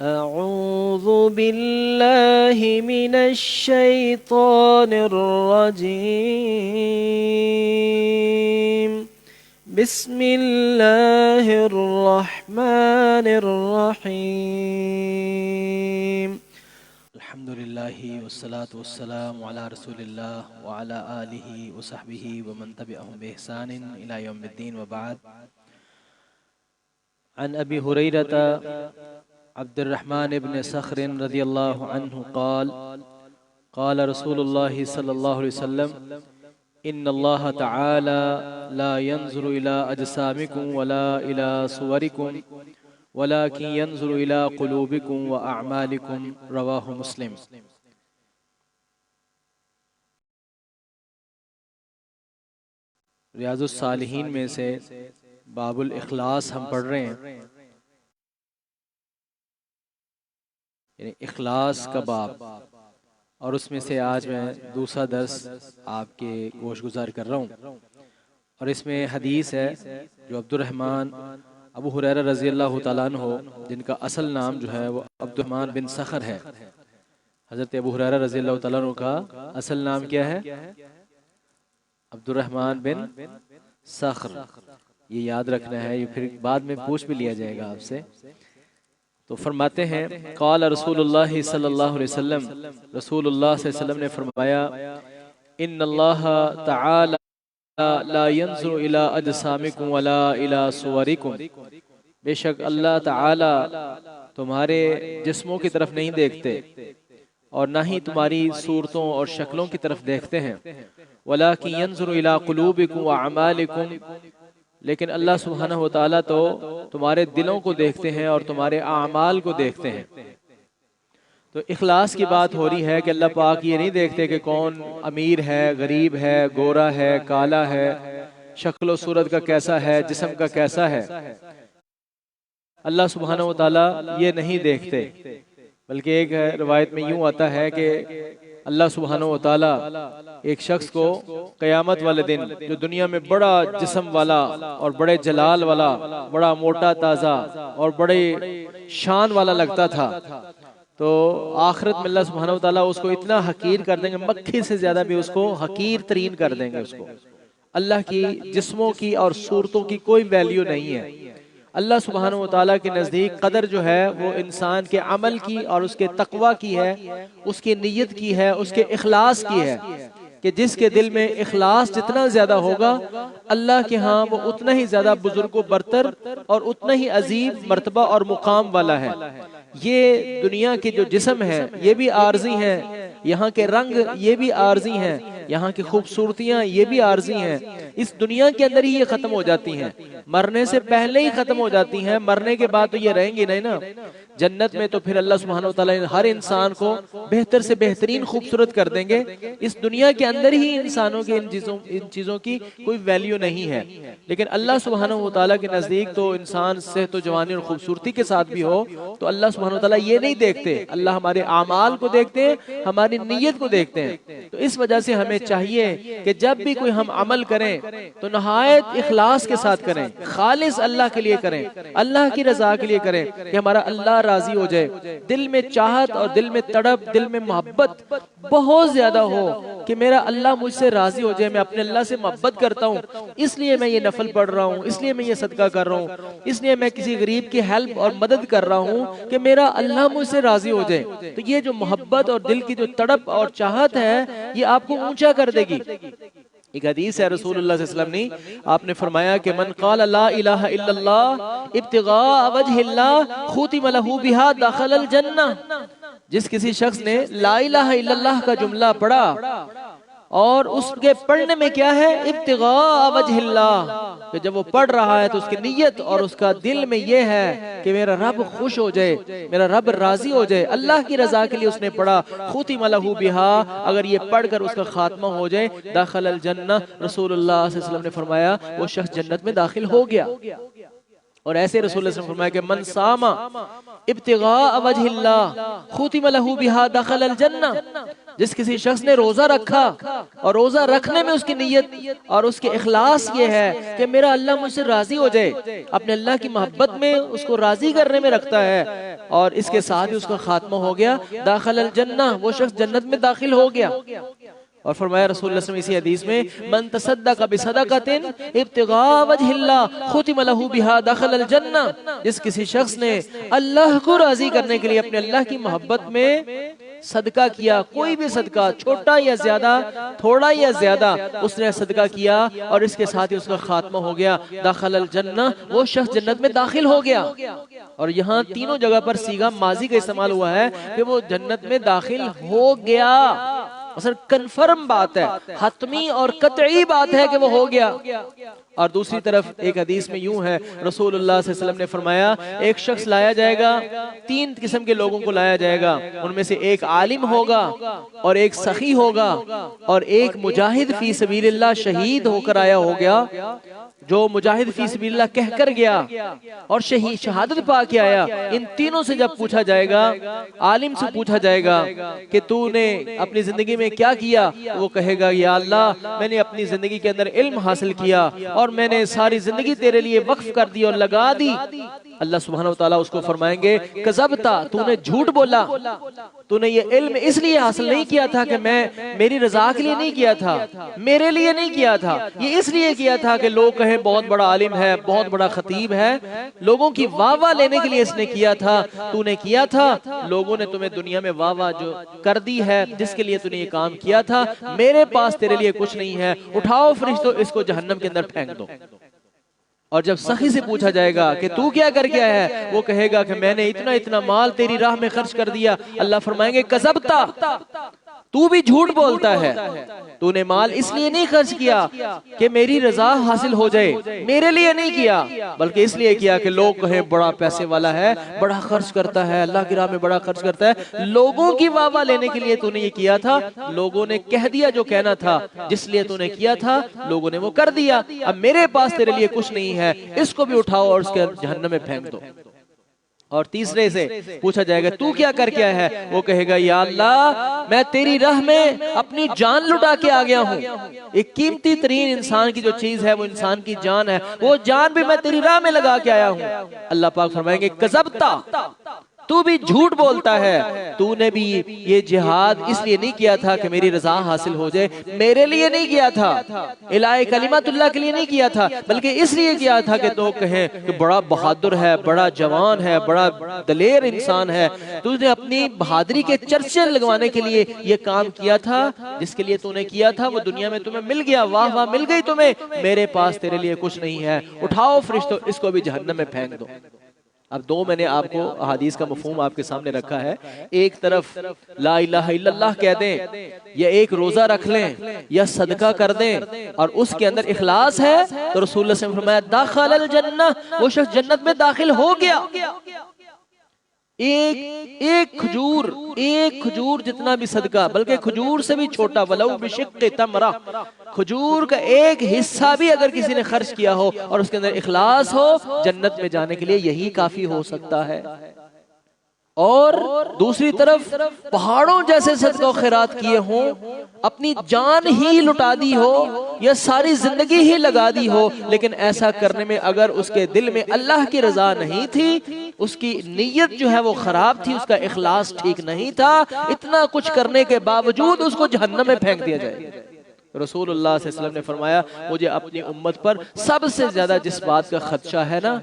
أعوذ بالله من الشيطان الرجيم بسم الله الرحمن الرحيم الحمد لله والصلاة والسلام على رسول الله وعلى آله وصحبه ومن تبعهم بإحسان إلى يوم الدين وبعد. عن أبي هريرة عبد الرحمن بن صخر رضي الله عنه قال قال رسول الله صلى الله عليه وسلم إن الله تعالى لا ينظر إلى أجسامكم ولا إلى صوركم ولكن ينظر إلى قلوبكم وأعمالكم. رواه مسلم. ریاض الصالحین میں سے باب الاخلاص ہم پڑھ رہے ہیں، یعنی اخلاص کا باب، اور اس میں سے آج میں دوسرا درس آپ کے گوش گزار کر رہا ہوں. اور اس میں حدیث ہے جو عبد الرحمن ابو ہریرہ رضی اللہ تعالیٰ عنہ، جن کا اصل نام جو ہے وہ عبد الرحمن بن صخر ہے. حضرت ابو ہریرہ رضی اللہ تعالیٰ عنہ کا اصل نام کیا ہے؟ عبد الرحمن بن صخر. یہ یاد رکھنا ہے، یہ پھر بعد میں پوچھ بھی لیا جائے گا آپ سے. تو فرماتے ہیں قال رسول اللہ صلی اللہ علیہ وسلم، رسول اللہ صلی اللہ علیہ وسلم نے فرمایا ان اللہ تعالی لا ينظر الى اجسامکم ولا الى صورکم، بے شک اللہ تعالی تمہارے جسموں کی طرف نہیں دیکھتے اور نہ ہی تمہاری صورتوں اور شکلوں کی طرف دیکھتے ہیں. ولكن ينظر الى قلوبکم واعمالکم، لیکن اللہ سبحانہ وتعالی تو تمہارے دلوں کو دیکھتے ہیں اور تمہارے اعمال کو دیکھتے ہیں. تو اخلاص کی بات ہو رہی ہے کہ اللہ پاک یہ نہیں دیکھتے کہ کون امیر ہے، غریب ہے، گورا ہے، کالا ہے، شکل و صورت کا کیسا ہے، جسم کا کیسا ہے. اللہ سبحانہ وتعالی یہ نہیں دیکھتے، بلکہ ایک روایت میں یوں آتا ہے کہ اللہ سبحانہ وتعالی ایک شخص کو قیامت والے دن، جو دنیا میں بڑا جسم والا اور بڑے جلال والا، بڑا موٹا تازہ اور بڑے شان والا لگتا تھا، تو آخرت میں اللہ سبحانہ وتعالی اس کو اتنا حقیر کر دیں گے، مکھی سے زیادہ بھی اس کو حقیر ترین کر دیں گے. اس کو اللہ کی جسموں کی اور صورتوں کی کوئی ویلیو نہیں ہے. اللہ سبحانہ وتعالی کے نزدیک قدر جو ہے وہ انسان کے عمل کی اور اس کے تقوی کی ہے، اس کی نیت کی ہے، اس کے اخلاص کی ہے، کہ جس کے دل میں اخلاص جتنا زیادہ ہوگا اللہ کے ہاں وہ اتنا ہی زیادہ بزرگ و برتر اور اتنا ہی عظیم مرتبہ اور مقام والا ہے. یہ دنیا کے جو جسم ہیں یہ بھی عارضی ہیں، یہاں کے رنگ یہ بھی عارضی ہیں، یہاں کی خوبصورتیاں یہ بھی عارضی ہیں. اس دنیا کے اندر ہی یہ ختم ہو جاتی ہیں، مرنے سے پہلے ہی ختم ہو جاتی ہیں، مرنے کے بعد تو یہ رہیں گی نہیں نا. جنت میں تو پھر اللہ سبحانہ وتعالی ہر انسان کو بہتر سے بہترین خوبصورت کر دیں گے. اس دنیا کے اندر ہی انسانوں کے ان چیزوں کی کوئی ویلیو نہیں ہے. لیکن اللہ سبحانہ وتعالی کے نزدیک تو انسان صحت و جوانی اور خوبصورتی کے ساتھ بھی ہو تو اللہ سبحانہ وتعالی یہ نہیں دیکھتے. اللہ ہمارے اعمال کو دیکھتے ہیں، ہماری نیت کو دیکھتے ہیں. تو اس وجہ سے ہمیں چاہیے کہ جب بھی کوئی ہم عمل کریں تو نہایت اخلاص کے ساتھ کریں، خالص اللہ کے لیے کریں، اللہ کی رضا کے لیے کریں، کہ ہمارا اللہ راضی ہو جائے. دل میں چاہت اور دل میں تڑپ، دل میں محبت بہت زیادہ ہو کہ میرا اللہ مجھ سے راضی ہو جائے، میں اپنے اللہ سے محبت کرتا ہوں، اس لیے میں یہ نفل پڑھ رہا ہوں، اس لیے میں یہ صدقہ کر رہا ہوں، اس لیے میں کسی غریب کی ہیلپ اور مدد کر رہا ہوں کہ میرا اللہ مجھ سے راضی ہو جائے. تو یہ جو محبت اور دل کی جو تڑپ اور چاہت ہے یہ آپ کو اونچا کر دے گی. ایک حدیث ہے رسول اللہ صلی اللہ علیہ وسلم نے آپ نے فرمایا کہ من قال لا الہ الا اللہ ابتغاء وجہ اللہ ختم لہ بہا دخل الجنہ. جس کسی شخص نے لا الہ الا اللہ کا جملہ پڑھا اور اس کے پڑھنے میں کیا ہے؟ ابتغاء وجہ اللہ، کہ جب وہ پڑھ رہا ہے تو اس کی نیت اور اس کا دل میں یہ ہے کہ میرا رب خوش ہو جائے، میرا رب راضی ہو جائے، اللہ کی رضا کے لیے اس نے پڑھا. ختم لہ بہا، اگر یہ پڑھ کر اس کا خاتمہ ہو جائے، داخل الجنہ، رسول اللہ صلی اللہ علیہ وسلم نے فرمایا وہ شخص جنت میں داخل ہو گیا. اور ایسے رسول اللہ صلی اللہ علیہ وسلم نے فرمایا کہ من صام ابتغاء وجہ اللہ ختم لہ بہا دخل الجنہ، جس کسی شخص نے روزہ رکھا اور روزہ رکھنے میں اس کی نیت اور اس کے اخلاص یہ ہے کہ میرا اللہ مجھ سے راضی ہو جائے، اپنے اللہ کی محبت میں اس کو راضی کرنے میں رکھتا ہے، اور اس کے ساتھ ہی اس کا خاتمہ ہو گیا داخل الجنہ، وہ شخص جنت میں داخل ہو گیا۔ اور فرمایا رسول اللہ صلی اللہ علیہ وسلم اسی حدیث میں من تصدق بصدقۃ ابتغاء وجہ اللہ ختم لہ بہا دخل الجنہ، جس کسی شخص نے اللہ کو راضی کرنے کے لیے اپنے اللہ کی محبت میں صدقہ کیا، کوئی بھی صدقہ چھوٹا یا زیادہ، تھوڑا یا زیادہ، اس نے صدقہ کیا اور اس کے ساتھ ہی اس کا خاتمہ ہو گیا داخل الجنہ، وہ شخص جنت میں داخل ہو گیا۔ اور یہاں تینوں جگہ پر صیغہ ماضی کا استعمال ہوا ہے کہ وہ جنت میں داخل ہو گیا، اصل کنفرم بات ہے، حتمی اور قطعی بات ہے کہ وہ ہو گیا۔ اور دوسری طرف ایک حدیث میں یوں ہے، رسول اللہ صلی اللہ علیہ وسلم نے فرمایا ایک شخص لایا جائے گا، تین قسم کے لوگوں کو لایا جائے گا، ان میں سے ایک عالم ہوگا اور ایک سخی ہوگا اور ایک مجاہد فی سبیل اللہ شہید ہو کر آیا ہو گیا۔ جو مجاہد فی سبیل اللہ کہہ کر گیا اور شہادت پا کے آیا، ان تینوں سے جب پوچھا جائے گا، عالم سے پوچھا جائے گا کہ تو نے اپنی زندگی میں کیا کیا، وہ کہے گا یا اللہ میں نے اپنی زندگی کے اندر علم حاصل کیا اور میں نے ساری زندگی تیرے لیے وقف کر دی اور لگا دی۔ اللہ سبحانہ وتعالیٰ اس کو فرمائیں گے کذبتا، تو نے جھوٹ بولا، تو نے یہ علم اس لیے حاصل نہیں کیا تھا کہ میں میری رضا کے لیے نہیں کیا تھا، میرے لیے نہیں کیا تھا، یہ اس لیے کیا تھا کہ لوگ کہیں بہت بڑا عالم ہے، بہت بڑا خطیب ہے، لوگوں کی واہ واہ لینے کے لیے اس نے کیا تھا، تو نے کیا تھا، لوگوں نے تمہیں دنیا میں واہ واہ جو کر دی ہے جس کے لیے تو نے یہ کام کیا تھا، میرے پاس تیرے لیے کچھ نہیں ہے، اٹھاؤ فرشتوں اس کو جہنم کے اندر پھینک دو۔ اور جب سخی سے پوچھا جائے گا کہ تو کیا کر کے آیا ہے، وہ کہے گا کہ میں نے اتنا مال تیری راہ میں خرچ کر دیا۔ اللہ فرمائیں گے کذبتا، تو بھی جھوٹ بولتا ہے، تو نے مال اس لیے نہیں خرچ کیا کہ میری رضا حاصل ہو جائے، میرے لیے نہیں کیا، بلکہ اس لیے کیا کہ لوگ کہیں بڑا پیسے والا ہے، بڑا خرچ کرتا ہے، اللہ کی راہ میں بڑا خرچ کرتا ہے، لوگوں کی واہ واہ لینے کے لیے تو نے یہ کیا تھا، لوگوں نے کہہ دیا جو کہنا تھا، جس لیے تو نے کیا تھا لوگوں نے وہ کر دیا، اب میرے پاس تیرے لیے کچھ نہیں ہے، اس کو بھی اٹھاؤ اور اس کے جہنم میں پھینک دو۔ اور تیسرے سے پوچھا جائے گا تو کیا کر کے آیا ہے، وہ کہے گا یا اللہ میں تیری راہ میں اپنی جان لٹا کے آ گیا ہوں، ایک قیمتی ترین انسان کی جو چیز ہے وہ انسان کی جان ہے، وہ جان بھی میں تیری راہ میں لگا کے آیا ہوں۔ اللہ پاک فرمائیں گے کذبتا، تو بھی جھوٹ بولتا ہے، تو نے بھی یہ جہاد اس لیے نہیں کیا تھا کہ میری رضا حاصل ہو جائے، میرے لیے نہیں کیا تھا، الہ کلمت اللہ کے لیے نہیں کیا تھا، بلکہ اس لیے کیا تھا کہ تو کہیں کہ بڑا بہادر ہے، بڑا جوان ہے، بڑا دلیر انسان ہے، تو نے اپنی بہادری کے چرچے لگوانے کے لیے یہ کام کیا تھا، جس کے لیے تو نے کیا تھا وہ دنیا میں تمہیں مل گیا، واہ واہ مل گئی تمہیں، میرے پاس تیرے لیے کچھ نہیں ہے، اٹھاؤ فرشتوں اس کو بھی جہنم میں پھینک دو۔ اب دو میں نے آپ کو احادیث کا مفہوم آپ کے سامنے رکھا ہے، ایک طرف لا الہ الا اللہ کہہ دیں یا ایک روزہ رکھ لیں یا صدقہ کر دیں اور اس کے اندر اخلاص ہے تو رسول اللہ صلی اللہ علیہ وسلم نے فرمایا داخل الجنہ، وہ شخص جنت میں داخل ہو گیا۔ ایک کھجور جتنا بھی صدقہ، بلکہ کھجور سے بھی چھوٹا، ولو بشق تمرہ، کھجور کا ایک حصہ بھی اگر کسی نے خرچ کیا ہو اور اس کے اندر اخلاص ہو، جنت میں جانے کے لیے یہی کافی ہو سکتا ہے۔ اور دوسری طرف پہاڑوں جیسے صدقہ و خیرات کیے ہوں، اپنی جان ہی لٹا دی ہو یا ساری زندگی ہی لگا دی ہو، لیکن ایسا کرنے میں اگر اس کے دل میں اللہ کی رضا نہیں تھی، اس کی نیت جو ہے وہ خراب تھی، اس کا اخلاص ٹھیک نہیں تھا، اتنا کچھ کرنے کے باوجود اس کو جہنم میں پھینک دیا جائے۔ رسول اللہ صلی اللہ علیہ وسلم نے فرمایا مجھے اپنی امت پر سب سے زیادہ جس بات کا خدشہ ہے نا،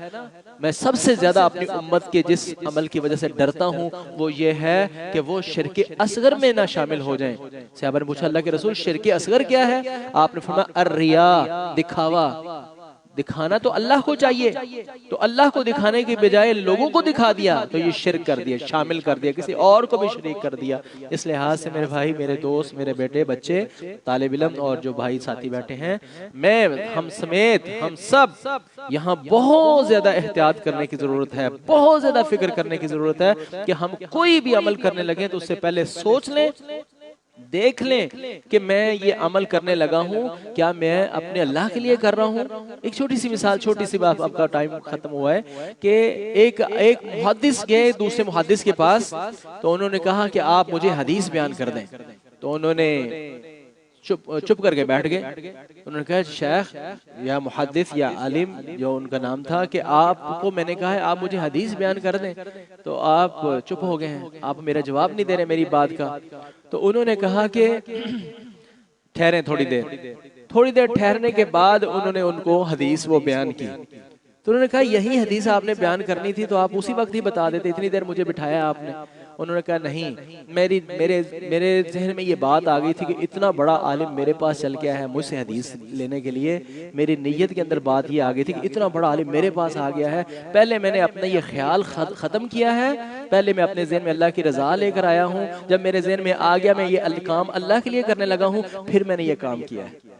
میں سب سے زیادہ اپنی امت کے جس عمل کی وجہ سے ڈرتا ہوں وہ یہ ہے کہ وہ شرک اصغر میں نہ شامل ہو جائیں۔ صحابہ نے پوچھا اللہ کے رسول شرک اصغر کیا ہے؟ آپ نے فرمایا الریا، دکھاوا، دکھانا تو اللہ کو چاہیے، تو اللہ کو دکھانے کی بجائے لوگوں کو دکھا دیا تو یہ شرک کر دیا، شامل کر دیا، کسی اور کو بھی شریک کر دیا۔ اس لحاظ سے میرے بھائی، میرے دوست، میرے بیٹے، بچے، طالب علم اور جو بھائی ساتھی بیٹھے ہیں، میں ہم سمیت ہم سب یہاں بہت زیادہ احتیاط کرنے کی ضرورت ہے، بہت زیادہ فکر کرنے کی ضرورت ہے کہ ہم کوئی بھی عمل کرنے لگیں تو اس سے پہلے سوچ لیں، دیکھ لیں کہ میں یہ عمل کرنے لگا ہوں کیا میں اپنے اللہ کے لیے کر رہا ہوں۔ ایک چھوٹی سی مثال، چھوٹی سی بات، آپ کا ٹائم ختم ہوا ہے، کہ ایک محدث گئے دوسرے محدث کے پاس، تو انہوں نے کہا کہ آپ مجھے حدیث بیان کر دیں، تو انہوں نے چپ کر کے بیٹھ گئے۔ انہوں نے کہا شیخ یا محدث یا عالم جو ان کا نام تھا کہ آپ کو میں نے کہا ہے آپ مجھے حدیث بیان کر دیں، تو آپ چپ ہو گئے ہیں، آپ میرا جواب نہیں دے رہے میری بات کا۔ تو انہوں نے کہا کہ ٹھہریں تھوڑی دیر ٹھہرنے کے بعد انہوں نے ان کو حدیث وہ بیان کی۔ تو انہوں نے کہا یہی حدیث آپ نے بیان کرنی تھی تو آپ اسی وقت ہی بتا دیتے، اتنی دیر مجھے بٹھایا آپ نے۔ انہوں نے کہا نہیں، میرے ذہن میں یہ بات آ گئی تھی کہ اتنا بڑا عالم میرے پاس چل کے آیا ہے مجھ سے حدیث لینے کے لیے، میری نیت کے اندر بات یہ آ گئی تھی کہ اتنا بڑا عالم میرے پاس آ گیا ہے، پہلے میں نے اپنا یہ خیال ختم کیا ہے، پہلے میں اپنے ذہن میں اللہ کی رضا لے کر آیا ہوں، جب میرے ذہن میں آ گیا میں یہ کام اللہ کے لیے کرنے لگا ہوں، پھر میں نے یہ کام کیا ہے۔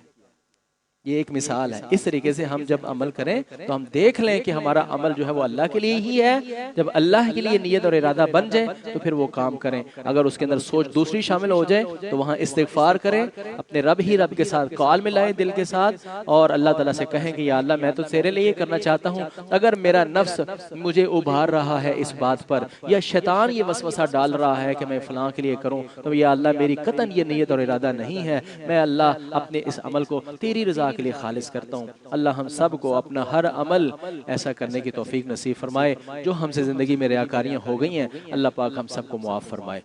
یہ ایک مثال ہے۔ اس طریقے سے ہم جب عمل کریں تو ہم دیکھ لیں کہ ہمارا عمل جو ہے وہ اللہ کے لیے ہی ہے، جب اللہ کے لیے نیت اور ارادہ بن جائے تو پھر وہ کام کریں۔ اگر اس کے اندر سوچ دوسری شامل ہو جائے تو وہاں استغفار کریں، اپنے رب کے ساتھ کال ملائیں دل کے ساتھ، اور اللہ تعالیٰ سے کہیں کہ یا اللہ میں تو تیرے لیے کرنا چاہتا ہوں، اگر میرا نفس مجھے ابھار رہا ہے اس بات پر، یا شیطان یہ وسوسہ ڈال رہا ہے کہ میں فلاں کے لیے کروں، تو یا اللہ میری قطعاً یہ نیت اور ارادہ نہیں ہے، میں اللہ اپنے اس عمل کو تیری رضا کے لیے خالص کرتا ہوں۔ اللہ ہم سب کو اپنا ہر عمل ایسا کرنے کی توفیق نصیب فرمائے۔ جو ہم سے زندگی میں ریاکاریاں ہو گئی ہیں اللہ پاک ہم سب کو معاف فرمائے۔